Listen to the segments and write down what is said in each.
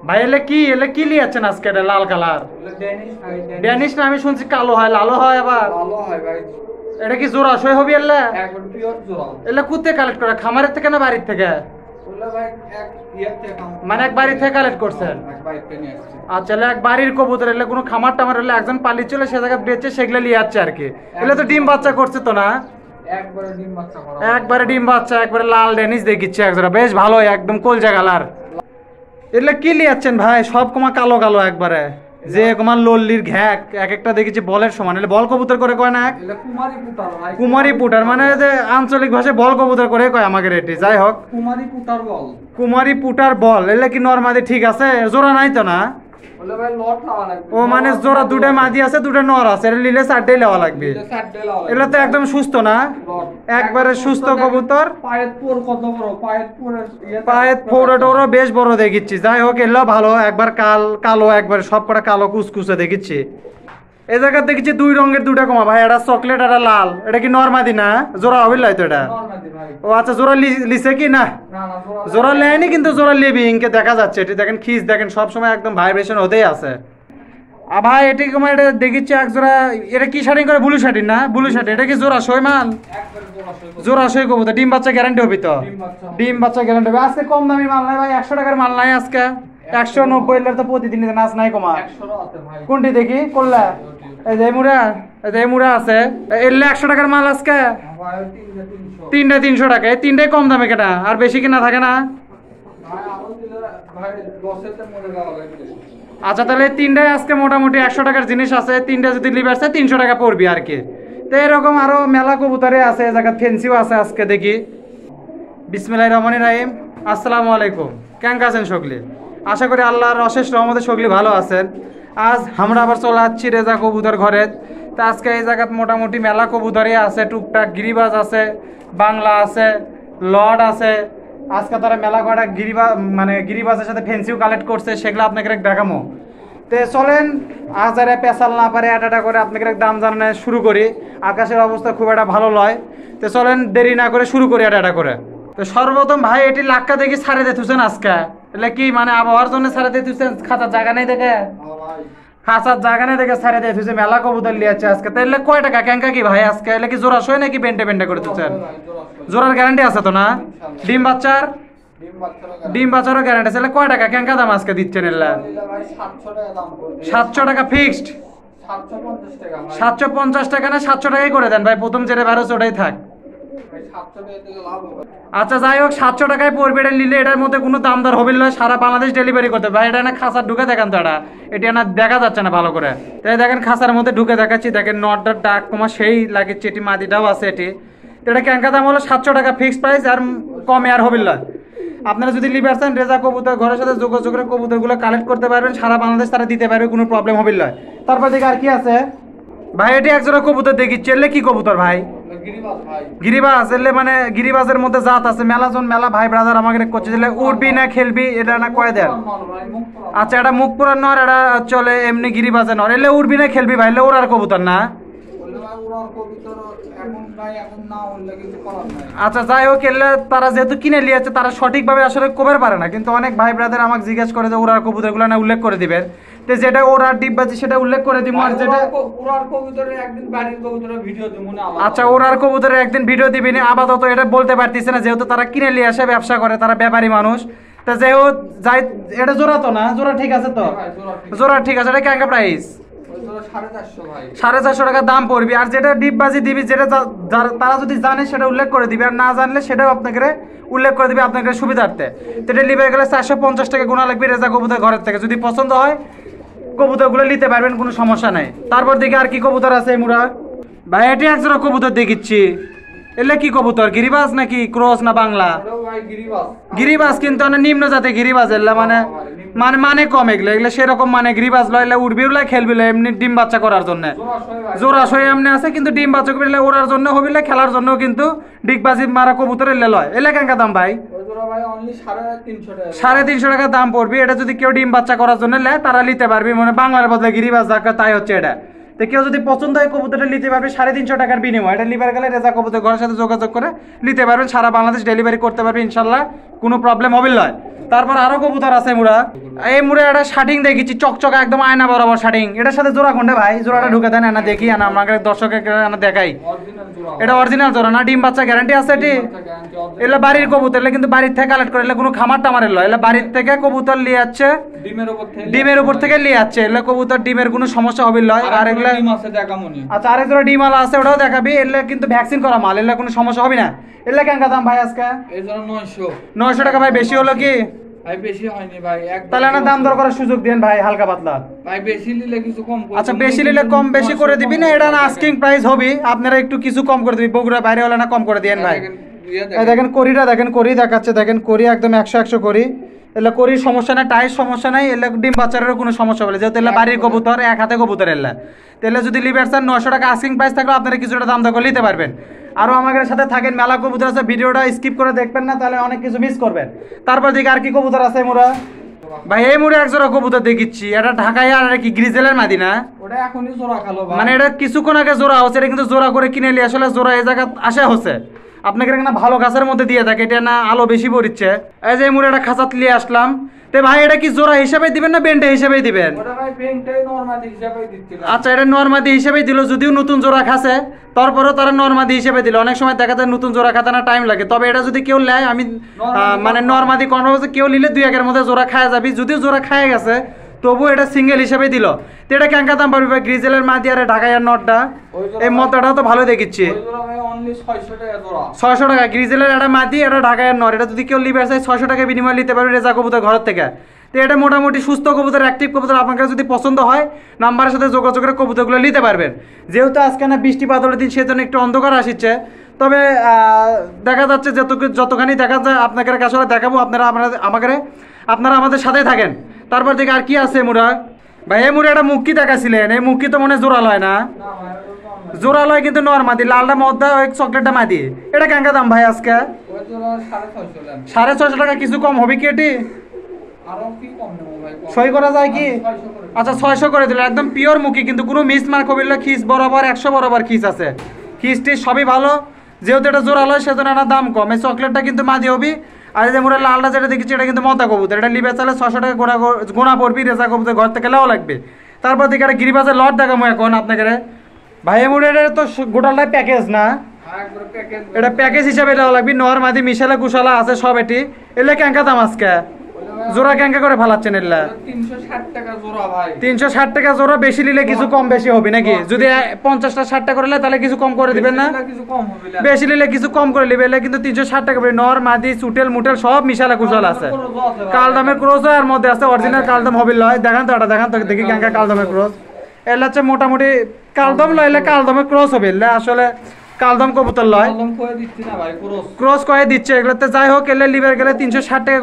ভাই এলে কি লিয়াচ্ছেন আজকে? এটা লাল কালার ড্যানিশ না? আমি শুনছি কালো হয়, লালও হয় আবার। এটা কি জোড়া সই হবি? এলে কুত্তে কালেক্ট করে খামারের থেকে না বাড়ির থেকে? মানে এক বাড়ি থেকে কালেক্ট করছেন? আচ্ছা, এক বাড়ির কবুতর। এলে কোনো খামার টামার হলে একজন পালি চলে সে জায়গায় বেচে সেগুলো লিয়ে যাচ্ছে আর কি। এলে তো ডিম বাচ্চা করছে তো না? একবারে ডিম বাচ্চা, একবারে লাল ড্যানিশ দেখিচ্ছে একজোড়া, বেশ ভালো, একদম কলজা কালার। এগুলো কি লিয়াচ্ছেন ভাই? সব কমা কালো কালো একবারে, যে তোমার লল্লির ঘ্যাক এক একটা দেখেছি বলের সমান। এলে বল কবুতর করে কয় না? কুমারী পুটার মানে যে আঞ্চলিক ভাষায় বল কবুতর করে কয় আমাকে রেটি। যাই হোক, কুমারী পুটার বল। এলে কি নরমাদি ঠিক আছে? জোড়া নাই তো না? ও মানে জোড়া দুটা মাদি আছে, দুটা নর আছে। এটা লিলে 4টাই লেওয়া লাগবে। এগুলো তো একদম সুস্থ না? একবারে সুস্থ কবুতর। পায়ের ফোড়া বেশ বড় দেখিচ্ছি। যাই হোক, এলো ভালো, একবার কালো, একবার সব কটা কালো কুচকুচে দেখিচ্ছি। এই জায়গা দেখেছি 2 রঙের 2টা কমা ভাই, এটা চকলেট এটা লাল। এটা কি নরমাদি না? জোড়া হবিল তো এটা? ও আচ্ছা, জোড়া লিছে কি না? জোড়া লেয়নি, কিন্তু জোড়া লিবি ইনকে দেখা যাচ্ছে। এটি দেখেন খিস, দেখেন সবসময় একদম ভাইব্রেশন হতেই আছে। আর ভাই এটি কমা এটা দেখিচ্ছি এক জোড়া। এটা কি শাড়ি করে? ব্লু শাড়ি না? ব্লু শাড়ি। এটা কি জোড়া সই মাল? জোড়া সই কবুতর। ডিম বাচ্চা গ্যারান্টি হবি তো? ডিম বাচ্চা গ্যারান্টি হবে। আজকে কম দামি মাল নাই ভাই, 100 টাকার মাল নাই আজকে। 190 এর তো প্রতিদিন নাচ নাই কমা। কোনটি দেখি করলা? এই যে মুড়া আছে। এলে 100 টাকার মাল আজকে। 3টা 300 টাকা। এই 3টাই কম দামে কেনা, আর বেশি কিনা থাকে না? আচ্ছা, তাহলে 3টাই আজকে মোটামুটি 100 টাকার জিনিস আছে। 3টা যদি লিবে আসছে 300 টাকা পড়বি আর কি। তো এরকম আরো মেলা কবুতরে আছে, জায়গা ফেন্সিও আছে আজকে দেখি। বিসমিল্লাহির রহমানির রহিম। আসসালামু আলাইকুম। কেমন আছেন সকলে? আশা করি আল্লাহর অশেষ রহমতে সকলে ভালো আছেন। আজ আমরা আবার চলে যাচ্ছি রেজা কবুতর ঘরে। তো আজকে এই জায়গায় মোটামুটি মেলা কবুতরই আছে, টুকটাক গিরিবাজ আছে, বাংলা আছে, লর্ড আছে। আজকে তারা মেলা কটা গিরিবাজের সাথে ফেন্সিও কালেক্ট করছে, সেগুলো আপনাকে দেখামো। তো চলেন আজ যারা পেশাল না পারে এটা করে আপনাকে দাম জানানো শুরু করি। আকাশের অবস্থা খুব একটা ভালো নয়। তো চলেন দেরি না করে শুরু করি এটা করে। তো সর্বপ্রথম ভাই এটি লাক্কা দেখি ছাড়ে দিতেছেন আজকে। એટલે কি মানে আবহাওয়ার জন্য ছাড়ে দিতেছেন? খাঁচার জায়গা নেই দেখে? খাঁচার জায়গা নেই দেখে ছাড়ে দিতেছে। মেলা কবুতর লিয়েছে আজকে। তাহলে কয় টাকা ক্যাঙ্কা কি ভাই আজকে? এলে কি জোড়া সই নাকি বেন্টে করে দিচ্ছেন? জোড়ার গ্যারান্টি আছে তো না? ডিম বাচ্চারও গ্যারান্টি আছে। কয় টাকা ক্যাঙ্কা দাম আজকে দিচ্ছেন? এলে 700 টাকা ফিক্সড? 750 টাকা না 700 টাকাই করে দেন ভাই। প্রথম যেটা বেরোচ্ছে ওটাই থাক। আচ্ছা, যাই হোক 700 টাকায় পড়বে। এটা নিলে এটার মধ্যে কোনো দাম দর হবে না, সারা বাংলাদেশ ডেলিভারি করতে ভাই। এটা না খাঁচার ঢুকে দেখান তো, এটা না দেখা যাচ্ছে না ভালো করে। তাই দেখেন খাঁচার মধ্যে ঢুকে দেখাচ্ছি। দেখেন নটটার ডাক কমা সেই লাগছে। এটি মাদিটাও আছে। এটি এটা ক্যাঙ্কা দাম হলো 700 টাকা ফিক্সড প্রাইস, আর কমে আর হবে না। আপনারা যদি লিবে আসেন রেজা কবুতর ঘরের সাথে যোগাযোগ করে কবুতরগুলো কালেক্ট করতে পারবেন। সারা বাংলাদেশ তারা দিতে পারবে, কোনো প্রবলেম হবে না। তারপর দেখি আর কি আছে ভাই। এটি একজোড়া কবুতর দেখি। চেললে কি কবুতর ভাই? গিরিবাজ। এলে মানে গিরিবাজের মধ্যে জাত আছে মেলা ভাই ব্রাদার আমাকে করছে। উড়বি না খেলবি এটা না কয়ে দেন? আচ্ছা, এটা মুখ পুরান নর, এটা চলে এমনি গিরিবাজে নর। এলে উড়বি না খেলবি ভাই? এলে ওরার কবুতর না? আচ্ছা, যাই হোক এলে তারা যেহেতু কিনে নিয়েছে তারা সঠিকভাবে আসলে কবের পারে না। কিন্তু অনেক ভাই ব্রাদার আমাকে জিজ্ঞেস করে যে ওরার কবুতরগুলো না উল্লেখ করে দিবেন। তো যেটা ওরার ডিব্বাজি সেটা উল্লেখ করে দিব। আর যেটা আচ্ছা, ওরার কবুতরের একদিন ভিডিও দিবি না। আপাতত এটা বলতে পারতেছে না, যেহেতু তারা কিনে নিয়ে আসে, ব্যবসা করে, তারা ব্যাপারী মানুষ। তো যেহেতু যাই এটা জোড়া তো না? জোড়া ঠিক আছে তো? জোড়া ঠিক আছে। এটা কেমন প্রাইস? 450 টাকা দাম পড়বি। আর যেটা ডিপবাজি দিবি, যেটা তারা যদি জানে সেটা উল্লেখ করে দিবি, আর না জানলে সেটাও আপনাকে উল্লেখ করে দিবি আপনাকে সুবিধার্থে। তো এটা লিবে গেলে 450 টাকা গোনা লাগবে রেজা কবুতর ঘরের থেকে। যদি পছন্দ হয় কবুতরগুলো নিতে পারবেন, কোনো সমস্যা নেই। তারপর দেখি আর কি কবুতর আছে। মুরা ভাই এটি একজোড়া কবুতর দেখিচ্ছি। এলে কি কবুতর? গিরিবাজ নাকি ক্রস না বাংলা? গিরিবাজ, কিন্তু নিম্ন জাতে গিরিবাজ। এলে মানে কম। এগুলো সেরকম মানে গিরিবাজ লয়। উড়বি উড়লাই খেলবি এমনি ডিম বাচ্চা করার জন্য। জোড়া সই এমনি আছে, কিন্তু ডিম বাচ্চা করবি ওড়ার জন্য হবিলে, খেলার জন্য কিন্তু ডিগবাজি মারা কবুতর এলে লয়। এলে কেঙ্কা দাম ভাই? 350 টাকা দাম পড়বি। এটা যদি কেউ ডিম বাচ্চা করার জন্য নেয় তারা নিতে পারবি, মানে বাংলার বদলে গিরিবাজ যাকে তাই হচ্ছে এটা। তো কেউ যদি পছন্দ হয় কবুতরটা নিতে পারবে 350 টাকার বিনিময়। এটা লিবার গেলে রেজা কবুতর ঘরের সাথে যোগাযোগ করে নিতে পারবেন। সারা বাংলাদেশ ডেলিভারি করতে পারবে ইনশাল্লাহ, কোনো প্রবলেম হবে না। তারপর আরো কবুতর আছে মুরা। এই মুড়ে একটা শাটিং দেখেছি চকচক একদম আয়না বরাবর শাটিং। এটার সাথে জোড়া কোনটা ভাই? জোড়াটা ঢুকে দেন না দেখি না আমাকে দর্শকের দেখাই। এটা অরিজিনাল জোড়া না? ডিম বাচ্চা গ্যারান্টি আছে এটি? এগুলো বাড়ির কবুতর, এগুলো কিন্তু বাড়ির থেকে কালেক্ট করে, এগুলো কোনো খামার টামারের লয়, এগুলো বাড়ির থেকে কবুতর নিয়ে যাচ্ছে, ডিমের উপর থেকে নিয়ে যাচ্ছে। এগুলো কবুতর ডিমের কোনো সমস্যা হবে লয়। আর এগুলো আচ্ছা আরেক জোড়া ডিম আলা আছে, ওটাও দেখাবি। এগুলো কিন্তু ভ্যাকসিন করা মাল, এগুলো কোনো সমস্যা হবে না। এগুলো কেন দাম ভাই আজকে? 900 টাকা ভাই। বেশি হলো কি ভাই? বেশি হয়নি ভাই। তাহলে না দাম দর করার সুযোগ দেন ভাই হালকা পাতলা। ভাই বেশি নিলে কিছু কম করে। আচ্ছা বেশি নিলে কম বেশি করে দিবি না? এটা না আস্কিং প্রাইস হবে, আপনারা একটু কিছু কম করে দিবি। বগুড়া বাইরে হলে না কম করে দিয়েন ভাই। এই দেখেন করিটা দেখেন, করি দেখাচ্ছে দেখেন, করি একদম 100 করি। এলে করির সমস্যা নাই, টাইস সমস্যা নাই, এলে ডিম বাচ্চারেরও কোনো সমস্যা বলে, যেহেতু এলে বাড়ির কবুতর, এক হাতে কবুতর। এলে তাহলে যদি লিভার চান 900 টাকা আস্কিং প্রাইস থাকলে আপনারা কিছুটা দাম দর করে নিতে পারবেন। আরও আমাদের সাথে থাকেন, মেলা কবুতর আছে, ভিডিওটা স্কিপ করে দেখবেন না, তাহলে অনেক কিছু মিস করবেন। তারপর দিকে আর কি কবুতর আছে মোরা ভাই? এই মুড়ে এক জোড়া কবুতর দেখিচ্ছি, এটা ঢাকায় আর কি গ্রিজেলের মাদি না? ওটা এখনই জোড়া খালো ভাই। মানে এটা কিছুক্ষণ আগে জোড়া হচ্ছে, এটা কিন্তু জোড়া করে কিনে নিয়ে আসলে জোড়া এই জায়গা আসা হচ্ছে। আপনাকে না ভালো গাছের মধ্যে দিয়ে থাকে, এটা না আলো বেশি পড়ছে। এই যে মুড়ে একটা খাঁচাত নিয়ে আসলাম। তো ভাই এটা কি জোড়া হিসাবে দিবেন না বেন্টে হিসাবেই দিবেন? আচ্ছা এটা নরমাদি হিসাবেই দিল, যদিও নতুন জোড়া খাসে, তারপরেও তারা নরমাদি হিসেবে দিল। অনেক সময় দেখা যায় নতুন জোড়া খাতে না টাইম লাগে। তবে এটা যদি কেউ নেয়, আমি মানে নরমাদি কোনো কেউ নিলে 2-1 মধ্যে জোড়া খাওয়া যাবি। যদিও জোড়া খায় গেছে তবু এটা সিঙ্গেল হিসেবে দিল। তো এটা কেঙ্কা দাম পারবি ভাই? গ্রিজেলের মাদি আর ঢাকায় নটটা, এই মতটাও তো ভালো দেখিচ্ছি। 600 টাকা গ্রিজেলের একটা মাদি, এটা ঢাকায় নট। এটা যদি কেউ লিবে আসে 600 টাকা বিনিময় নিতে পারবে রেজা কবুতর ঘর থেকে। তো এটা মোটামুটি সুস্থ কবুতর, অ্যাক্টিভ কবুতর। আপনার যদি পছন্দ হয় নাম্বারের সাথে যোগাযোগ করে কবুতরগুলো নিতে পারবেন। যেহেতু আজকে না বৃষ্টি বাদলের দিন, সেজন্য একটু অন্ধকার আসছে। তবে দেখা যাচ্ছে যতখানি দেখা যায় আপনাদের কাছে দেখাবো, আপনারা আমাদের সাথেই থাকেন। তারপর থেকে আর কি আছে মুরা ভাই? এই মুড়ে একটা মুক্কি দেখাছিলেন, এই মুক্কি তো মনে জোড়া লয় না? জোড়া লয় কিন্তু নরমাদি, লালটা মদ্দা ওই চকলেটটা মাদি। এটা কেঙ্কা দাম ভাই আজকে? 650 টাকা। কিছু কম হবে কি? এটি সই করা যায় কি? আচ্ছা 600 করে দিল। একদম পিওর মুখী, কিন্তু কোনো মিস মার্ক হবে না। খিস বরাবর 100 বরাবর খিস আছে, খিসটি সবই ভালো। যেহেতু এটা জোড়া লয় সেজন্য এটা দাম কম। এই চকলেটটা কিন্তু মাদি হবি। আর এই যে মোটা লালটা যেটা দেখেছি এটা কিন্তু মদা কবুতর। এটা লিবে চালে 600 টাকা গোনা পড়বি, রেজা কবুতর ঘর থেকে লেও লাগবে। তারপর দিকে একটা গিরিবাজের লট দেখাবো এখন আপনাকে ভাই। মোটা এটা তো গোটালটাই প্যাকেজ না? এটা প্যাকেজ হিসাবে লেওয়া লাগবে। নর মাদি মিশালা কুশালা আছে সব। এটি এলে কেঙ্কা দাম আজকে? জোড়া কেঙ্কা করে ফালাচ্ছেন? এলা 360 টাকা জোড়া। বেশি নিলে কিছু কম বেশি হবে নাকি? যদি 50টা 60টা করে তাহলে কিছু কম করে দিবেন না? বেশি নিলে কিছু কম করে নিবে। এলে কিন্তু 360 টাকা পড়বে। নর মাদি চুটেল মুটেল সব মিশালা কুশাল আছে। কালদমের ক্রোস আর মধ্যে আছে, অরিজিনাল কালদম হবে লয়। দেখান তো এটা, দেখান তো দেখি কেঙ্কা কালদমের ক্রোস। এলা হচ্ছে মোটামুটি কালদম লয়, এলে কালদমের ক্রোস হবে। এলে আসলে কালদম কবুতর লয়, ক্রস করে দিচ্ছে এগুলোতে। যাই হোক, এলে লিভার গেলে 360 টাকা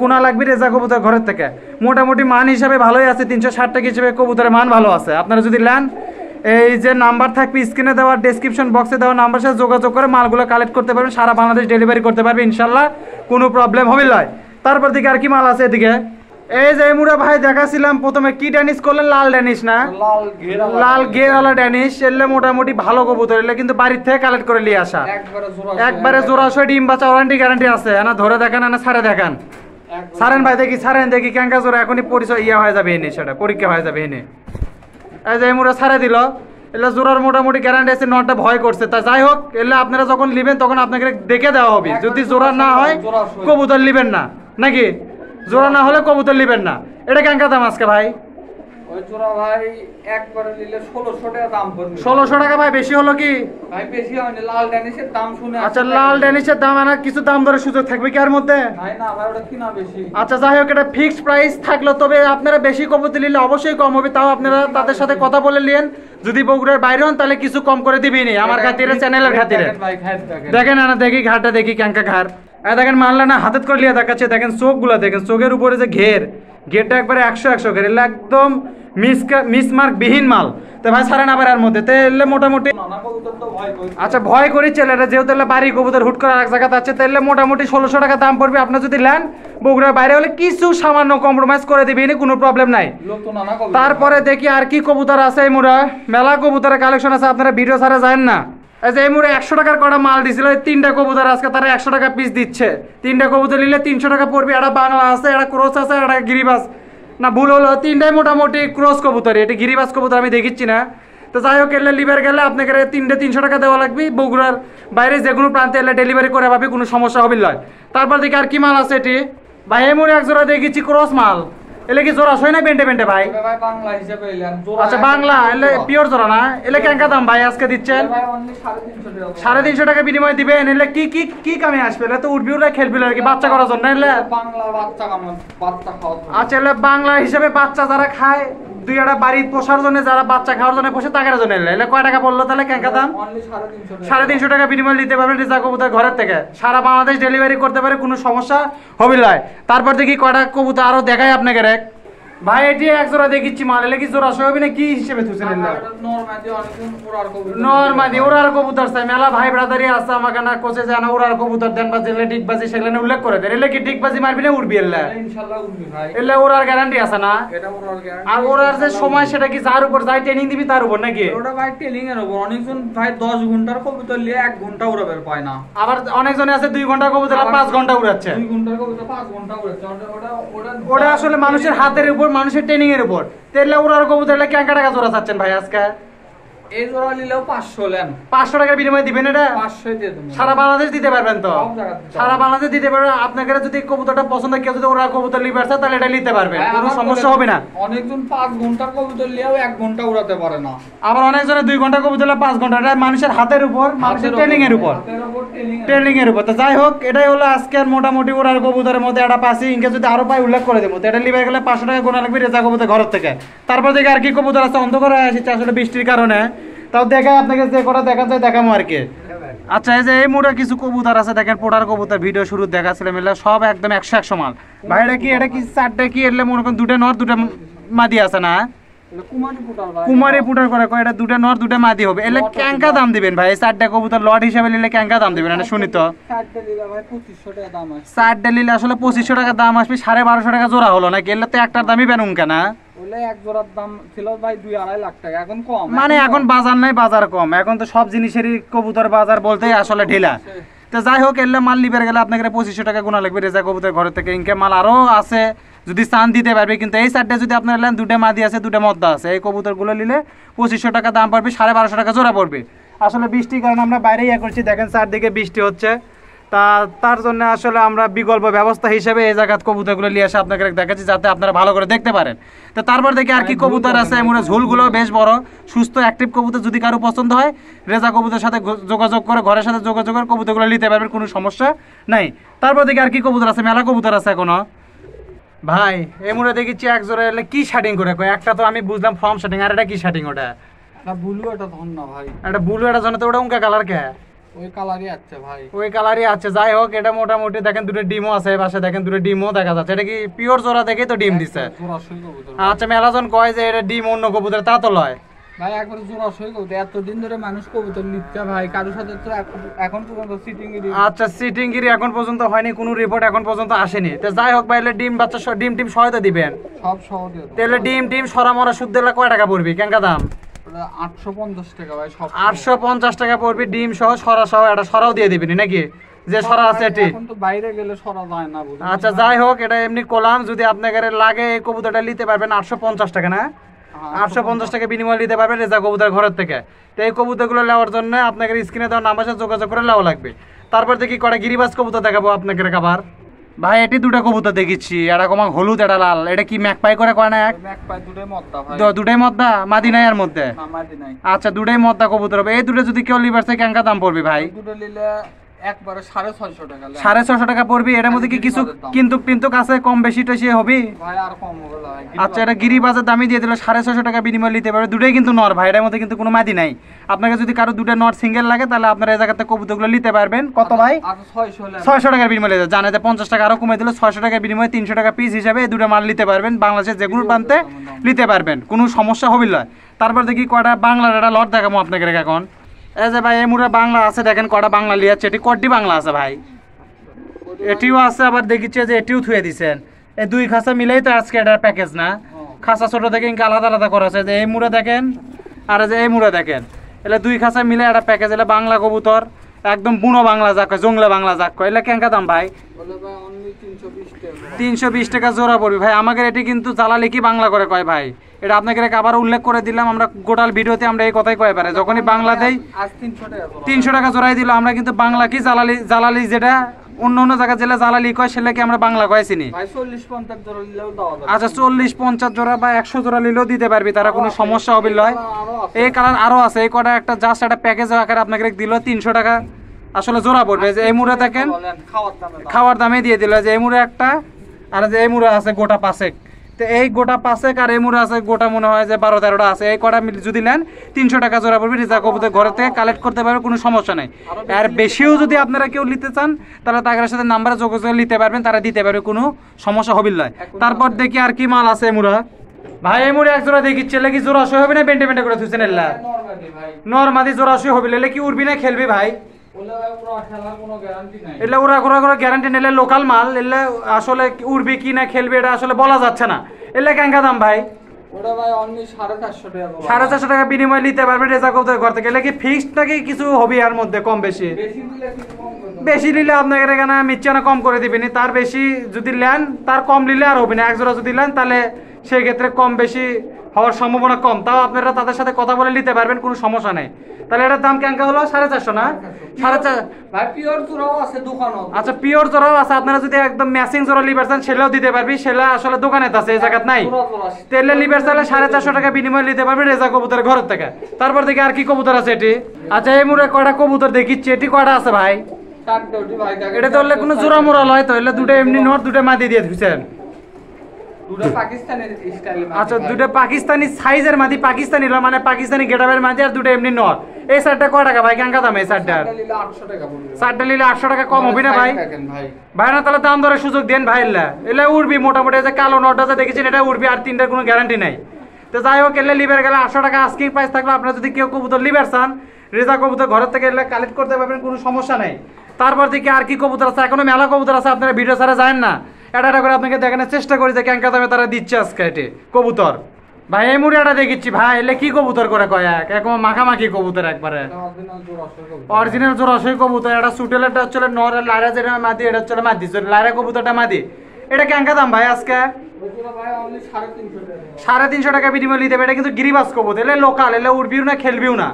কোনা লাগবে রেজা কবুতর ঘরের থেকে। মোটামুটি মান হিসাবে ভালোই আছে, 360 টাকা হিসেবে কবুতরের মান ভালো আছে। আপনারা যদি নেন, এই যে নাম্বার থাকবে স্ক্রিনে দেওয়া, ডেসক্রিপশন বক্সে দেওয়া নাম্বার সাথে যোগাযোগ করে মালগুলো কালেক্ট করতে পারবেন। সারা বাংলাদেশ ডেলিভারি করতে পারবে ইনশাল্লাহ, কোনো প্রবলেম হবে নয়। তারপর দিকে আর কি মাল আছে এদিকে? এই যে মুড়া ভাই দেখাছিলাম প্রথমে, কি ড্যানিশ করলেন? লাল ড্যানিশ না? লাল ঘেরওয়ালা ড্যানিশ। এলে মোটামুটি ভালো কবুতর, এলে কিন্তু বাড়ির থেকে কালেক্ট করে নিয়ে আসা। একবারে জোড়াশয় ডিম বাচ্চা ওয়ারেন্টি গ্যারান্টি আছে। না ধরে দেখান না ছাড়ে দেখান? ছাড়েন ভাই দেখি, ছাড়েন দেখি। ক্যাঙ্কা জোড়া এখনই পরিচয় হয়ে যাবে এনে, সেটা পরীক্ষা হয়ে যাবে এনে। এই যে মুড়া ছাড়ে দিল। এলে জোড়ার মোটামুটি গ্যারান্টি আছে। নটটা ভয় করছে। তা যাই হোক, এলে আপনারা যখন নিবেন তখন আপনাকে দেখে দেওয়া হবে। যদি জোড়া না হয় কবুতর নিবেন না নাকি? জোড়া না হলে কবুতর নিবেন না। এটা কেঙ্কা দাম আজকে ভাই? ওই জোড়া ভাই একবারে নিলে 1600 টাকা দাম পড়বে। 1600 টাকা ভাই বেশি হলো কি? ভাই বেশি হয়নি, লাল ড্যানিশের দাম শুনে। আচ্ছা লাল ড্যানিশের দাম আর কিছু দাম ধরে সুযোগ থাকবে কি আর মধ্যে? ভাই না ভাই, ওটা কিনা বেশি। আচ্ছা যাই হোক, এটা ফিক্সড প্রাইস থাকলো। তবে আপনারা বেশি কবুতর নিলে অবশ্যই কম হবে। তাও আপনারা তাদের সাথে কথা বলে নিন। যদি বগুড়ার বাইরে হন তাহলে কিছু কম করে দিবেনি, আমার খাতিরে, চ্যানেলের খাতিরে। দেখেন না দেখি ঘাটটা দেখি ক্যাঙ্কা ঘাড়। দেখেন মানলা না হাতের করে লিয়ে দেখাচ্ছে। দেখেন চোখগুলো দেখেন, চোখের উপরে যে ঘেরটা একবারে 100 ঘের। এলে একদম মিসমার্ক বিহীন মাল। তো ভাই ছাড়েন আবার এর মধ্যে। তো এলে মোটামুটি আচ্ছা ভয় করি ছেলেটা, যেহেতু এলে বাড়ি কবুতর হুট করে এক জায়গাতে আছে। তাহলে মোটামুটি 1600 টাকা দাম পড়বে। আপনার যদি নেন বগুড়ার বাইরে হলে কিছু সামান্য কম্প্রোমাইজ করে দিবি, কোনো প্রবলেম নাই। তারপরে দেখি আর কি কবুতর আছে। এই মুড়া মেলা কবুতরের কালেকশন আছে, আপনারা ভিডিও ছাড়া যায় না। এই যে এই মুড়ে 100 টাকার কটা মাল দিছিল, এই 3টা কবুতর আজকে তারা 100 টাকা পিস দিচ্ছে। 3টা কবুতর নিলে 300 টাকা পড়বে। একটা বাংলা আছে, একটা ক্রস আছে, একটা গিরিবাজ, না ভুল হলো, 3টাই মোটামুটি ক্রস কবুতরই, এটা গিরিবাজ কবুতর আমি দেখিচ্ছি না। তো যাই হোক, এলে লিভার গেলে আপনাকে 300 টাকা দেওয়া লাগবে। বগুড়ার বাইরে যে কোনো প্রান্তে এলে ডেলিভারি করে পাবে, কোনো সমস্যা হবে নয়। তারপর দেখি আর কি মাল আছে এটি ভাই। এই মুড়ে এক জোড়া দেখিচ্ছি ক্রস মাল, এলে কি জোড়া হয় না বেন্টে বেন্টে ভাই? ভাই বাংলা হিসাবে এলেন আচ্ছা বাংলা, এলে পিওর জোড়া না? এলে কেঙ্কা দাম ভাই আজকে দিচ্ছেন? ভাই অনলি 350 টাকা। 350 টাকা বিনিময় দিবেন। এলে কি কি কি কামে আসবে? এলে তো উঠবি উঠে খেলবি আর কি, বাচ্চা করার জন্য। এলে বাংলা বাচ্চা কামন, বাচ্চা খাওয়ার জন্য। আচ্ছা, এলে বাংলা হিসাবে বাচ্চা যারা খায়, দুই একটা বাড়ি পোষার জন্য, যারা বাচ্চা খাওয়ার জন্য পোষে, টাকার জন্য। এলে কয় টাকা পড়লো তাহলে কেঙ্কা দাম? অনলি 350 টাকা। 350 টাকা বিনিময় নিতে পারবেন রেজা কবুতর ঘরের থেকে। সারা বাংলাদেশ ডেলিভারি করতে পারে, কোনো সমস্যা হবে নয়। তারপর দেখি কয়টা কবুতর আরো দেখাই আপনাকে রেক ভাই। এটি এক জোড়া দেখিচ্ছি মাল, এলে কি জোড়া হবে না কি হিসেবে থুছেন? নরমাদি ওরার কবুতর চাই মেলা ভাই ব্রাদারি আছে আমাকে না কোচে যায় না, ওরার কবুতর দেন বা যেলে ডিগবাজি সেগুলো উল্লেখ করে দেন। এলে কি ডিগবাজি মারবি না উড়বি? এলে ইনশাআল্লাহ উঠবি ভাই। এলে ওরার গ্যারান্টি আছে না? এটা ওরার গ্যারান্টি। আর ওরার যে সময় সেটা কি যার উপর যাই ট্রেনিং দিবি তার উপর নাকি? ওটা ভাই ট্রেনিং এর উপর। অনেকজন ভাই 10 ঘন্টার কবুতর নিয়ে 1 ঘন্টা উড়াবে পায় না। আবার অনেকজনে আছে 2 ঘন্টা কবুতর 5 ঘন্টা উড়াচ্ছে। 2 ঘন্টার কবুতর 5 ঘন্টা উড়াচ্ছে। ওটা আসলে মানুষের হাতের উপর, মানুষের ট্রেনিং এর উপর। তেলে ওরার কবুতর এলে কেঙ্কা টাকা জোড়া চাচ্ছেন ভাই আজকে? এই জোড়া নিলেও 500 লেন। 500 টাকার বিনিময় দিবেন এটা? 500 দিয়ে দেব। সারা বাংলাদেশ দিতে পারবেন তো? সব জায়গা দিতে সারা বাংলাদেশ দিতে পারবেন। আপনাকে যদি কবুতরটা পছন্দ, কেউ যদি ওরা কবুতর লিবার চায় তাহলে এটা নিতে পারবেন, কোনো সমস্যা হবে না। অনেকজন 5 ঘন্টার কবুতর নিয়েও 1 ঘন্টা উড়াতে পারে না। আবার অনেকজনে 2 ঘন্টা কবুতর 5 ঘন্টা। এটা মানুষের হাতের উপর, মানুষের ট্রেনিং এর উপর, ট্রেনিং এর উপর। তো যাই হোক, এটাই হলো আজকের মোটামুটি ওরার কবুতরের মধ্যে একটা পাসি। ইনকে যদি আরো পাই উল্লেখ করে দেবো। তো এটা লিবার গেলে 500 টাকা গোনা লাগবে রেজা কবুতর ঘরের থেকে। তারপর দেখে আর কি কবুতর আছে, অন্ধকার হয়ে আসছে আসলে বৃষ্টির কারণে। তাও দেখায় আপনাকে, যে কটা দেখা যায় দেখামো আর কি। আচ্ছা, এই যে এই মুড়ে কিছু কবুতর আছে দেখেন, পোটার কবুতর ভিডিও শুরু দেখাচ্ছিলাম, এগুলো সব একদম 100 মাল ভাই। এটা কি 4টা কি এলে মনে করেন 2টা নর 2টা মাদি আছে না? কুমারী পুটার করে এটা 2টা নর 2টা মাদি হবে। এলে কেঙ্কা দাম দিবেন ভাই? 4টা কবুতর লট হিসাবে নিলে কেঙ্কা দাম দিবেন? এটা শুনি তো। 4টা নিলে ভাই 2500 টাকা দাম আসবে। 4টা নিলে আসলে 2500 টাকা দাম আসবে। 1250 টাকা জোড়া হলো নাকি? এলে তো একটার দামই বেনুন কেন? ওলে এক জোড়ার দাম ছিল ভাই 2-2.5 লাখ টাকা, এখন কম। মানে এখন বাজার নাই, বাজার কম। এখন তো সব জিনিসেরই কবুতর বাজার বলতেই আসলে ঢিলা। তো যাই হোক, এলে মাল লিবার গেলে আপনাকে 2500 টাকা গুণা লাগবে রেজা কবুতর ঘরের থেকে। ইনকে মাল আরো আছে, যদি চান দিতে পারবে। কিন্তু এই 4টা যদি আপনার নেন, 2টা মাদি আছে 2টা মদ্দা আছে, এই কবুতরগুলো নিলে 2500 টাকা দাম পড়বে, 1250 টাকা জোড়া পড়বে। আসলে বৃষ্টির কারণে আমরা বাইরে করছি, দেখেন চারদিকে বৃষ্টি হচ্ছে। তার জন্য আসলে আমরা বিকল্প ব্যবস্থা হিসেবে এই জায়গাত কবুতরগুলো নিয়ে এসে আপনাকে দেখাচ্ছি, যাতে আপনারা ভালো করে দেখতে পারেন। তো তারপর দেখি আর কি কবুতর আছে। এমন ঝুলগুলো বেশ বড়, সুস্থ অ্যাক্টিভ কবুতর। যদি কারো পছন্দ হয়, রেজা কবুতরের সাথে যোগাযোগ করে, ঘরের সাথে যোগাযোগ করে কবুতরগুলো নিতে পারবেন, কোনো সমস্যা নাই। তারপর দেখি আর কি কবুতর আছে, মেলা কবুতর আছে এখনো ভাই। এমুরে দেখেছি এক জোড়া এলে কি শাটিং করে কয়, একটা তো আমি বুঝলাম ফর্ম শাটিং, আর এটা কি শাটিং? ওটা এটা ব্লু, এটা ধন না ভাই। এটা ব্লু, এটা জানো তো? ওটা উনকা কালার কে? ওই কালারই আছে ভাই, ওই কালারই আছে। যাই হোক, এটা মোটামুটি দেখেন 2টা ডিমও আছে পাশে, দেখেন 2টা ডিমও দেখা যাচ্ছে। এটা কি পিওর জোড়া দেখেই তো ডিম দিছে? আচ্ছা, মেলাজন কয় যে এটা ডিম অন্য কবুতর, তা তো লয় ভাই। একবার জোড়া সই কবুতর, এতদিন ধরে মানুষ কবুতর নিচ্ছে ভাই, কারোর সাথে তো এখন পর্যন্ত সিটিং গিরি। আচ্ছা, সিটিং গিরি এখন পর্যন্ত হয়নি, কোনো রিপোর্ট এখন পর্যন্ত আসেনি। তো যাই হোক ভাই, ডিম বাচ্চা ডিম টিম সহায়তা দিবেন? সব সহ দিয়ে দেব। তাহলে ডিম টিম সরা মরা শুদ্ধ দিলে কয় টাকা পড়বি? কেঙ্কা দাম? 850 টাকা ভাই। সব 850 টাকা পড়বি, ডিম সহ সরা সহ। এটা সরাও দিয়ে দিবি নাকি? যে সরা আছে এটি এখন তো বাইরে গেলে সরা যায় না। আচ্ছা, যাই হোক, এটা এমনি কলাম। যদি আপনাদের লাগে এই কবুতরটা নিতে পারবেন 850 টাকা না? 850 টাকা বিনিময় নিতে পারবেন রেজা কবুতর ঘরের থেকে। তো এই কবুতরগুলো নেওয়ার জন্য আপনাদের স্ক্রিনে দেওয়া নাম্বার সাথে যোগাযোগ করে নেওয়া লাগবে। তারপর দেখি কটা গিরিবাজ কবুতর দেখাবো আপনাদের খাবার ভাই। এটি 2টা কবুতর দেখেছি, এটা কমা হলুদ, এটা লাল। এটা কি ম্যাকপাই করে কয় না? ম্যাকপাই 2টাই মদ্দা ভাই। 2টাই মদ্দা, মাদি নাই এর মধ্যে? না, মাদি নাই। আচ্ছা, 2টাই মদ্দা কবুতর হবে। এই 2টা যদি কেউ লিবার চাই কেঙ্কা দাম পড়বে ভাই? 2টা নিলে একবারে 650 টাকা। 650 টাকা পড়বি। এর মধ্যে কি কিছু কিন্তু আছে, কম বেশি টসি হবে ভাই? আর কম হবে না। আচ্ছা, এটা গিরিবাজের দামই দিয়ে দিল, 650 টাকা বিনিময় নিতে পারবে। 2টাই কিন্তু নর ভাই, এর মধ্যে কিন্তু কোনো মাদি নাই। আপনাকে যদি কারো 2টা নর সিঙ্গেল লাগে, তাহলে আপনারা এই জায়গাতে কবুতরগুলো নিতে পারবেন। কত ভাই? 600 টাকার বিনিময় নিতে জানে যে 50 টাকা আরো কমে দিল। 600 টাকার বিনিময়ে 300 টাকা পিস হিসাবে এই 2টা মাল নিতে পারবেন। বাংলাদেশের যে কোনো প্রান্তে নিতে পারবেন, কোনো সমস্যা হবে না। তারপর দেখি কয়টা বাংলার একটা লট দেখাবো আপনাকে এখন। এই যে ভাই, এই মুড়ে বাংলা আছে, দেখেন কটা বাংলা লিয়াচ্ছে। এটি কটি বাংলা আছে ভাই? এটিও আছে, আবার দেখিচ্ছে যে এটিও থুয়ে দিচ্ছেন। এই 2 খাঁচা মিলেই তো আজকে এটা প্যাকেজ না? খাঁচা ছোট থেকে ইনকে আলাদা আলাদা করা আছে। যে এই মুড়ে দেখেন, আর যে এই মুড়ে দেখেন, এলে 2 খাঁচা মিলে একটা প্যাকেজ, এলে বাংলা কবুতর একদম বুনো বাংলা যাক কয়, জংলা বাংলা যাক কয়। এলে কেঙ্কা দাম ভাই? 320 টাকা জোড়া পড়বে ভাই। আমাদের এটি কিন্তু জ্বালালি কি বাংলা করে কয় ভাই, এটা আপনাকে আবার উল্লেখ করে দিলাম। আমরা গোটাল ভিডিওতে আমরা এই কথাই কয় পারে, যখনই বাংলা দেই 300 টাকা জোড়াই দিল। আমরা কিন্তু বাংলা কি জ্বালালি যেটা অন্য জায়গায় জেলা জ্বালালি কয় সেটাকে আমরা বাংলা কয় চিনি। আচ্ছা 40-50 জোড়া বা 100 জোড়া নিলেও দিতে পারবি, তারা কোনো সমস্যা হবে নয়। এই কালার আরো আছে, এই কটা একটা জাস্ট একটা প্যাকেজ আকারে আপনাকে দিল 300 টাকা আসলে জোড়া পড়বে। যে এই মুড়ে দেখেন খাওয়ার দামে দিয়ে দিল, যে এই মুড়ে একটা আর যে এই মুড়ে আছে গোটা 5 তো এই গোটা 5 আর এই মুড়ে আছে গোটা মনে হয় যে 12-13টা আছে। এই কটা যদি নেন 300 টাকা জোড়া পড়বে। রিজা কবুতর ঘরে থেকে কালেক্ট করতে পারবে, কোনো সমস্যা নাই। আর বেশিও যদি আপনারা কেউ নিতে চান তাহলে তাদের সাথে নাম্বারে যোগাযোগ নিতে পারবেন, তারা দিতে পারবে, কোনো সমস্যা হবে না। তারপর দেখি আর কি মাল আছে। এই মুড়া ভাই, এই মুড়ে এক জোড়া দেখি ছেলে কি জোড়া সই হবে না বেন্টে বেন্টে করে থুছেন? এল্লা নরমাদি জোড়া সই হবে, এলে কি উড়বি না খেলবি ভাই? এলে ওরা গ্যারান্টি নিলে লোকাল মাল, এলে আসলে উড়বি কি না খেলবি এটা আসলে বলা যাচ্ছে না। এলে কেঙ্কা দাম ভাই? 450 টাকা বিনিময় নিতে পারবে রেজা কবুতর ঘর থেকে। এলে কি ফিক্সড নাকি কিছু হবে এর মধ্যে কম বেশি? বেশি নিলে আপনাকে এখানে মিচ্ছানা কম করে দিবেনি, তার বেশি যদি নেন তার কম নিলে আর হবে না। এক জোড়া যদি নেন তাহলে সেই ক্ষেত্রে কম বেশি হওয়ার সম্ভাবনা কম, তাও আপনারা তাদের সাথে কথা বলে নিতে পারবেন, কোনো সমস্যা নেই। তাহলে এটার দাম কেঙ্কা হলো? 450 না? 450 ভাই। পিওর জোড়াও আছে দোকানে। আচ্ছা পিওর জোড়াও আছে, আপনারা যদি একদম ম্যাচিং জোড়া লিবার চান সেটাও দিতে পারবি, সেটা আসলে দোকানে আছে, এই জায়গাত নাই। তেলে লিবার চাইলে 450 টাকা বিনিময় নিতে পারবে রেজা কবুতরের ঘর থেকে। তারপর দেখি আর কি কবুতর আছে এটি। আচ্ছা এই মুড়ে কয়টা কবুতর দেখিচ্ছি, এটি কয়টা আছে ভাই? এটা তো কোনো জোড়া মোড়া লয় তো, এলে দুটো এমনি নট, দুটো মাদি দিয়ে ধুছেন। আচ্ছা দুটো পাকিস্তানি সাইজের মাদি, পাকিস্তানি মানে পাকিস্তানি গেটাবের মাদি, আর দুটো এমনি নট। এই শার্টটা কয় টাকা ভাই? কেঙ্কা দাম এই শার্টটার? শার্টটা নিলে 800 টাকা কম হবে না ভাই? ভাই না তাহলে দাম দরের সুযোগ দেন ভাই। এলে উড়বি মোটামুটি, যে কালো নট আছে দেখেছেন এটা উড়বি, আর 3টার কোনো গ্যারান্টি নাই। তো যাই হোক, এলে লিবার গেলে 800 টাকা আস্কিং প্রাইস থাকলে আপনারা যদি কেউ কবুতর লিবার চান রেজা কবুতর ঘরের থেকে এলে কালেক্ট করতে পারবেন, কোনো সমস্যা নাই। তারপর দেখি আর কি কবুতর আছে, এখনো মেলা কবুতর আছে, আপনারা ভিডিও ছাড়া যায় না। এটা করে আপনাকে দেখানোর চেষ্টা করি যে কেঙ্কা দামে তারা দিচ্ছে আজকে এটি কবুতর। ভাই এই মুড়িটা দেখিচ্ছি ভাই, এলে কি কবুতর করে কয় একদম মাখামাখি কবুতর, একবারে অরিজিনাল জোড়াশই কবুতর। এটা সুটেলটা হচ্ছে নর, লাইরা যেটা মাদি, এটা হচ্ছে মাদি, লাইরা কবুতরটা মাদি। এটা কেঙ্কা দাম ভাই আজকে? 350 টাকা বিনিময় নিতে হবে। এটা কিন্তু গিরিবাস কবুতর, এলে লোকাল, এলে উড়বিও না খেলবিও না,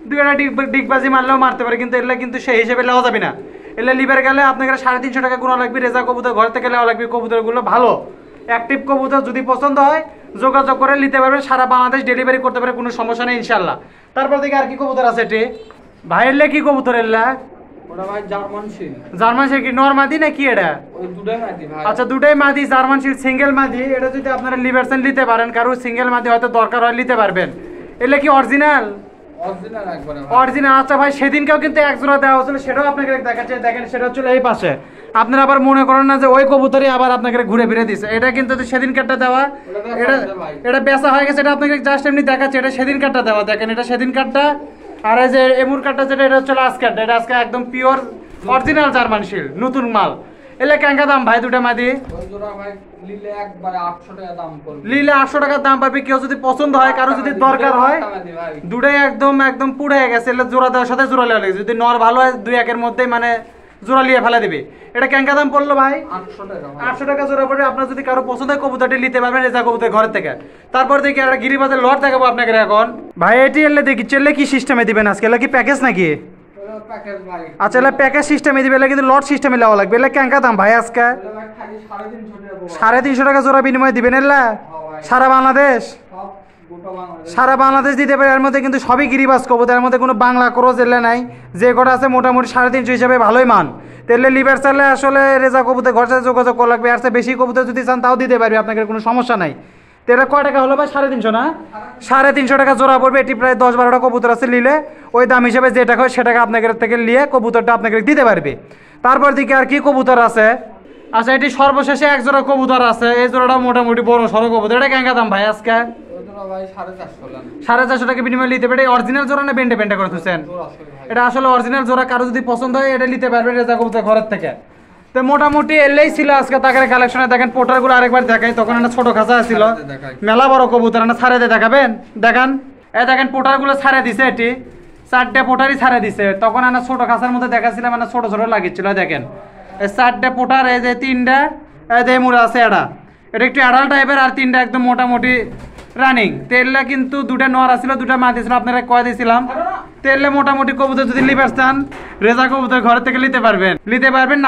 দুইটা ডিগবাজি মারলেও মারতে পারে, কিন্তু এলে কিন্তু সেই হিসেবে লেওয়া যাবে না। এলে লিবার গেলে আপনাকে 350 টাকা গুণা লাগবে। রেজা কবুতর ঘর থেকে লেওয়া লাগবে। কবুতরগুলো ভালো অ্যাক্টিভ কবুতর, যদি পছন্দ হয় যোগাযোগ করে নিতে পারবেন, সারা বাংলাদেশ ডেলিভারি করতে পারে, কোনো সমস্যা নেই ইনশাল্লাহ। তারপর থেকে আর কি কবুতর আছে এটি ভাই? এলে কি কবুতর? এলে জার্মান শিল কি নরমাদি না কি এটা? আচ্ছা দুটাই মাদি, জার্মান শিল সিঙ্গেল মাদি। এটা যদি আপনারা লিবারসেন নিতে পারেন, কারো সিঙ্গেল মাদি হয়তো দরকার হয় নিতে পারবেন। এলে কি অরিজিনাল? অরিজিনাল। আচ্ছা ভাই সেদিনকেও কিন্তু এক জোড়া দেওয়া হচ্ছিল, সেটাও আপনাকে দেখাচ্ছে, দেখেন সেটা হচ্ছিল এই পাশে। আপনারা আবার মনে করেন না যে ওই কবুতরই আবার আপনাকে ঘুরে ফিরে দিচ্ছে, এটা কিন্তু সেদিনকারটা দেওয়া, এটা বেচা হয়ে গেছে। এটা আপনাকে জাস্ট এমনি দেখাচ্ছে, এটা সেদিনকারটা দেওয়া, দেখেন এটা সেদিনকারটা। আর এই যে এমুর কাঠটা যেটা, এটা হচ্ছে আজকারটা, এটা আজকে একদম পিওর অরিজিনাল জার্মান শিল, নতুন মাল। এলে কেঙ্কা দাম ভাই দুটা মাদি? লিলে 800 টাকার দাম পাবে। কেউ যদি পছন্দ হয়, কারো যদি দরকার হয়, দুটাই একদম পুড়ে গেছে, এলে জোড়া দেওয়ার সাথে জোড়া লেওয়া লাগে। যদি নর ভালো হয় 2-1 মধ্যে মানে জোড়া লিয়ে ফেলা দিবে। এটা কেঙ্কা দাম পড়লো ভাই? 800 টাকা জোড়া পড়বে। আপনার যদি কারো পছন্দ হয় কবুতরটি নিতে পারবেন রেজা কবুতর ঘরের থেকে। তারপর দেখি একটা গিরিবাজের লট দেখাবো আপনাকে এখন ভাই। এটি এলে দেখি চেলে কি সিস্টেমে দিবেন আজকে? এলে কি প্যাকেজ নাকি? আচ্ছা এলে প্যাকেজ সিস্টেমে দিবে, এলে কিন্তু লট সিস্টেমে লেওয়া লাগবে। এলে কেঙ্কা দাম ভাই আজকে? 350 টাকা জোড়া বিনিময় দিবেন। এলে সারা বাংলাদেশ, সারা বাংলাদেশ দিতে পারে। এর মধ্যে কিন্তু সবই গিরিবাজ কবুতর, এর মধ্যে কোনো বাংলা ক্রস এলে নাই। যে কটা আছে মোটামুটি 350 হিসাবে ভালোই মান। তেলে লিভার চালে আসলে রেজা কবুতর ঘর সাথে যোগাযোগ করা লাগবে। আর বেশি কবুতর যদি চান তাও দিতে পারবে, আপনাকে কোনো সমস্যা নাই। তেলে কয় টাকা হলো ভাই? 350 না? 350 টাকা জোড়া পড়বে। এটি প্রায় 10-12টা কবুতর আছে, নিলে ওই দাম হিসেবে যে টাকা হয় সেটাকে আপনাকে থেকে নিয়ে কবুতরটা আপনাকে দিতে পারবে। তারপর দিকে আর কি কবুতর আছে? আচ্ছা এটি সর্বশেষে এক জোড়া কবুতর আছে, এই জোড়াটা মোটামুটি বড় সড়ো কবুতর। এটা কেঙ্কা দাম ভাই আজকে? 450 টাকা বিনিময় নিতে পারে। অরিজিনাল জোড়া না বেন্টে বেন্টে করে তুলছেন? এটা আসলে অরিজিনাল জোড়া, কারো যদি পছন্দ হয় এটা নিতে পারবে রেজা কবুতর ঘরের থেকে। তো মোটামুটি এলেই ছিল আজকে তাকের কালেকশনে। দেখেন পোটারগুলো আরেকবার দেখাই, তখন একটা ছোট খাঁচা ছিল, মেলা বড় কবুতর। না ছাড়ে দিয়ে দেখাবেন? দেখান, এই দেখেন পোটারগুলো ছাড়ে দিছে, এটি 4টে পোটারই ছাড়ে দিছে। তখন আনা ছোট খাঁচার মধ্যে দেখাছিলাম, মানে ছোট ছোট লাগিয়েছিল। দেখেন এই 4টে পোটার, এই যে 3টা এই যে মুড়া আছে এটা একটু অ্যাডাল্ট টাইপের, আর 3টা একদম মোটামুটি রানিং। তেলটা কিন্তু 2টা নর আছিল, 2টা মা দিয়েছিল, আপনারা কয় দিয়েছিলাম। তেললে মোটামুটি কবুতর যদি লিবার চান, রেজা কবুতর ঘর থেকে নিতে পারবেন।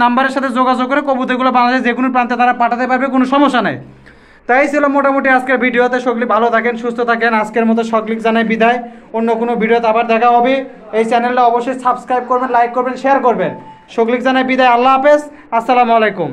নাম্বারের সাথে যোগাযোগ করে কবুতরগুলো বাংলাদেশের যে কোনো প্রান্তে তারা পাঠাতে পারবে, কোনো সমস্যা নেই। তাই ছিল মোটামুটি আজকের ভিডিওতে। সকলে ভালো থাকেন, সুস্থ থাকেন। আজকের মতো সকলিক জানাই বিদায়। অন্য কোনো ভিডিওতে আবার দেখা হবে। এই চ্যানেলটা অবশ্যই সাবস্ক্রাইব করবেন, লাইক করবেন, শেয়ার করবেন। সকলিক জানাই বিদায়। আল্লাহ হাফেজ, আসসালামু আলাইকুম।